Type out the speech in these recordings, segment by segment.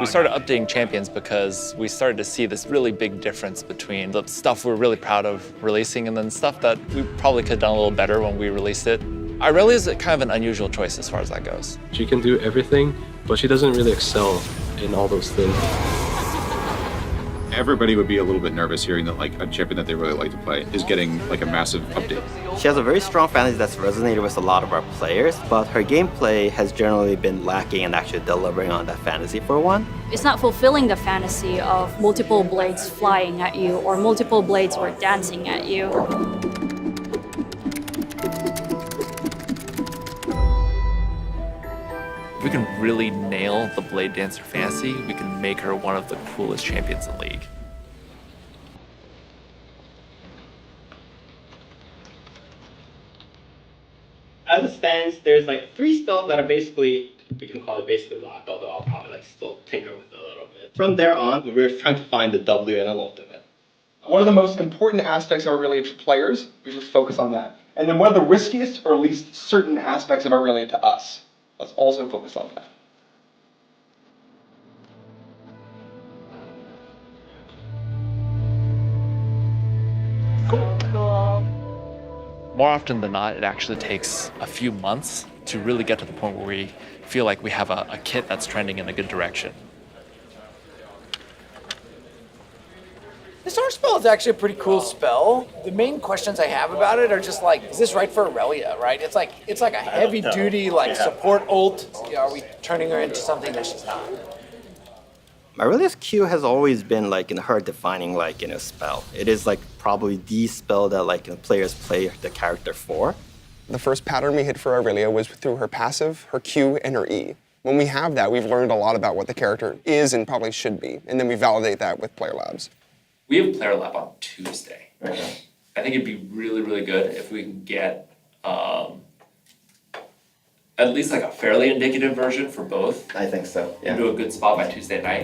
We started updating champions because we started to see this really big difference between the stuff we're really proud of releasing and then stuff that we probably could have done a little better when we released it. Irelia is kind of an unusual choice as far as that goes. She can do everything, but she doesn't really excel in all those things. Everybody would be a little bit nervous hearing that like a champion that they really like to play is getting like a massive update. She has a very strong fantasy that's resonated with a lot of our players, but her gameplay has generally been lacking in actually delivering on that fantasy for one. It's not fulfilling the fantasy of multiple blades flying at you or multiple blades or dancing at you. If we can really nail the Blade Dancer fantasy, we can make her one of the coolest champions in the league. As it stands, there's like 3 spells that are basically, we can call it basically locked, although I'll probably like still tinker with it a little bit. From there on, we're trying to find the W and an ultimate. One of the most important aspects of Irelia for players, we just focus on that. And then one of the riskiest or least certain aspects of Irelia to us. Let's also focus on that. More often than not, it actually takes a few months to really get to the point where we feel like we have a kit that's trending in a good direction. This art spell is actually a pretty cool spell. The main questions I have about it are just like, is this right for Irelia, right? It's like a heavy duty like support ult. You know, are we turning her into something that she's not? Irelia's Q has always been like in her defining like in a spell. It is like probably the spell that like players play the character for. The first pattern we hit for Irelia was through her passive, her Q, and her E. When we have that, we've learned a lot about what the character is and probably should be, and then we validate that with player labs. We have Player Lab on Tuesday. I think it'd be really, really good if we can get at least like a fairly indicative version for both. I think so, yeah. Into a good spot by Tuesday night.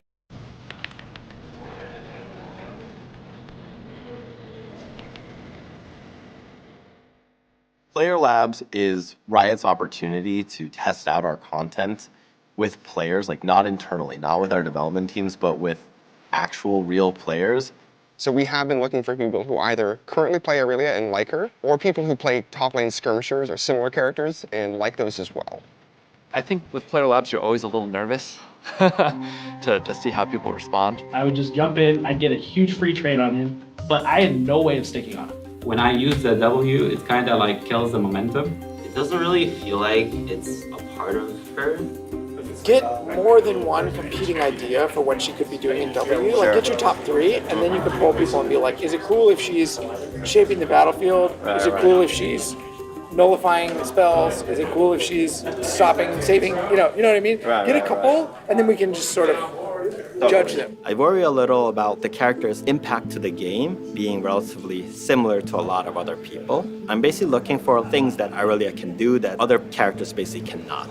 Player Labs is Riot's opportunity to test out our content with players, like not internally, not with our development teams, but with actual real players. So we have been looking for people who either currently play Irelia and like her, or people who play top lane skirmishers or similar characters and like those as well. I think with Player Labs, you're always a little nervous to see how people respond. I would just jump in, I'd get a huge free trade on him, but I had no way of sticking on it. When I use the W, it kind of like kills the momentum. It doesn't really feel like it's a part of her. Get more than one competing idea for what she could be doing in W. Like get your top 3, and then you can pull people and be like, is it cool if she's shaping the battlefield? Is it cool if she's nullifying spells? Is it cool if she's stopping, saving? You know what I mean? Get a couple, and then we can just sort of judge them. I worry a little about the character's impact to the game being relatively similar to a lot of other people. I'm basically looking for things that Irelia can do that other characters basically cannot.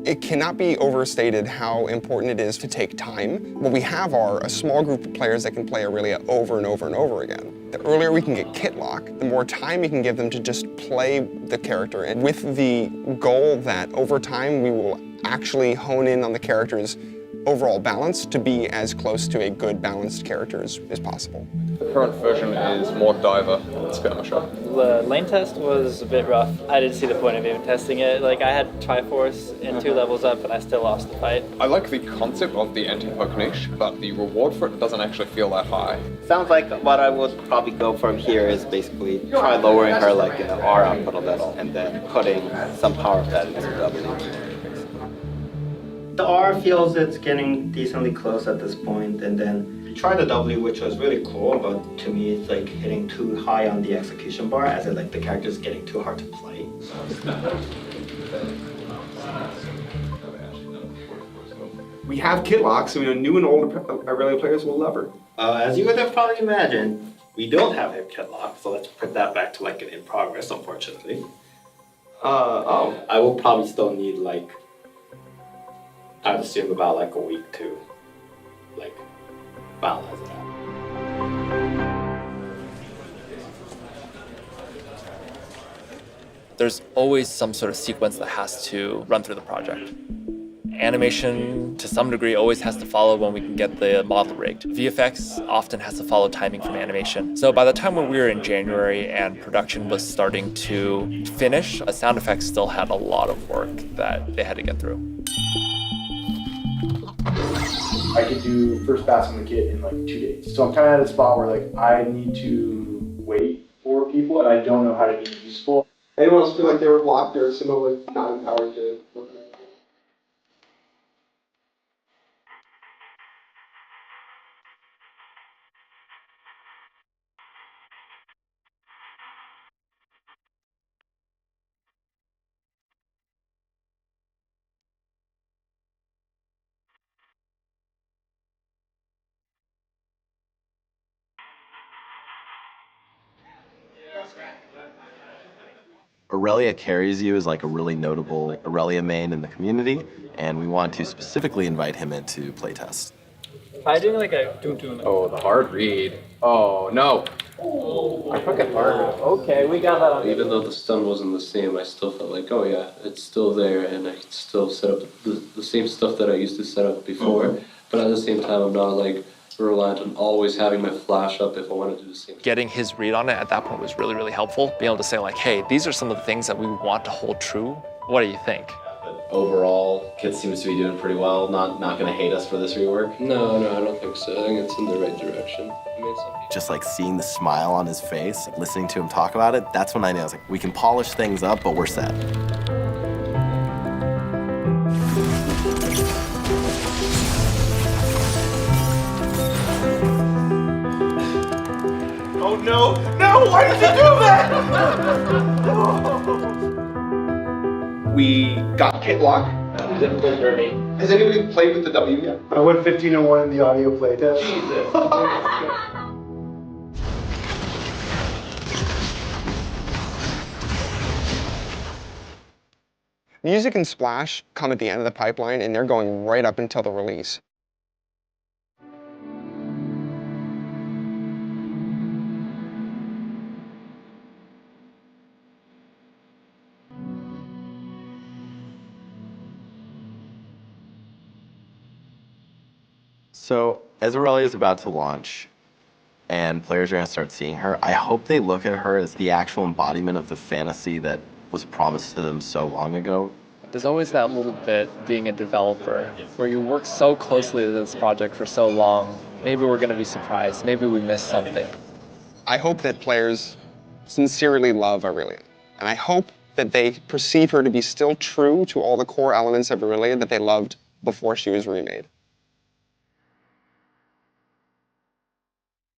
It cannot be overstated how important it is to take time. What we have are a small group of players that can play Irelia over and over and over again. The earlier we can get kit lock, the more time we can give them to just play the character, and with the goal that over time we will actually hone in on the character's overall balance to be as close to a good balanced character as possible. The current version is more diver than skirmisher. The lane test was a bit rough. I didn't see the point of even testing it. Like I had Triforce in 2 levels up and I still lost the fight. I like the concept of the anti-poke niche, but the reward for it doesn't actually feel that high. Sounds like what I would probably go from here is basically try lowering her like in the R output a little and then putting some power of that into W. The R feels it's getting decently close at this point, and then we tried the W, which was really cool, but to me it's like hitting too high on the execution bar, as in like the character's getting too hard to play. We have kit lock, so new and old Irelia players will love her. As you would have probably imagined, we don't have hip kit lock, so let's put that back to like an in progress, unfortunately. I will probably still need like, I'd assume about like a week to like balance it out. there's always some sort of sequence that has to run through the project. Animation, to some degree, always has to follow when we can get the model rigged. VFX often has to follow timing from animation. So by the time when we were in January and production was starting to finish, sound effects still had a lot of work that they had to get through. I could do first pass on the kit in like 2 days. So I'm kind of at a spot where like I need to wait for people and I don't know how to be useful. Anyone else feel like they were blocked or similarly not empowered to work? Irelia Carries You is like a really notable Irelia main in the community, and we want to specifically invite him into playtest. If I do like a doo-doo. Oh, the hard read. Oh, no. I fucking hard. Okay, we got that on. Even though the stun wasn't the same, I still felt like, oh yeah, it's still there, and I can still set up the same stuff that I used to set up before. But at the same time, I'm not like reliant on always having my flash up if I want to do the same. Getting his read on it at that point was really, really helpful. Being able to say like, hey, these are some of the things that we want to hold true. What do you think? Overall, Kit seems to be doing pretty well. Not going to hate us for this rework. No, I don't think so. I think it's in the right direction. Just like seeing the smile on his face, like listening to him talk about it, that's when I knew I was like, we can polish things up, but we're set. Oh no! No! Why did you do that? We got kit lock. Didn't go dirty. Has anybody played with the W yet? I went 15-1 in the audio playtest. Jesus. Music and Splash come at the end of the pipeline, and they're going right up until the release. So, as Irelia is about to launch, and players are going to start seeing her, I hope they look at her as the actual embodiment of the fantasy that was promised to them so long ago. There's always that little bit being a developer where you work so closely with this project for so long. Maybe we're going to be surprised. Maybe we missed something. I hope that players sincerely love Irelia, and I hope that they perceive her to be still true to all the core elements of Irelia that they loved before she was remade.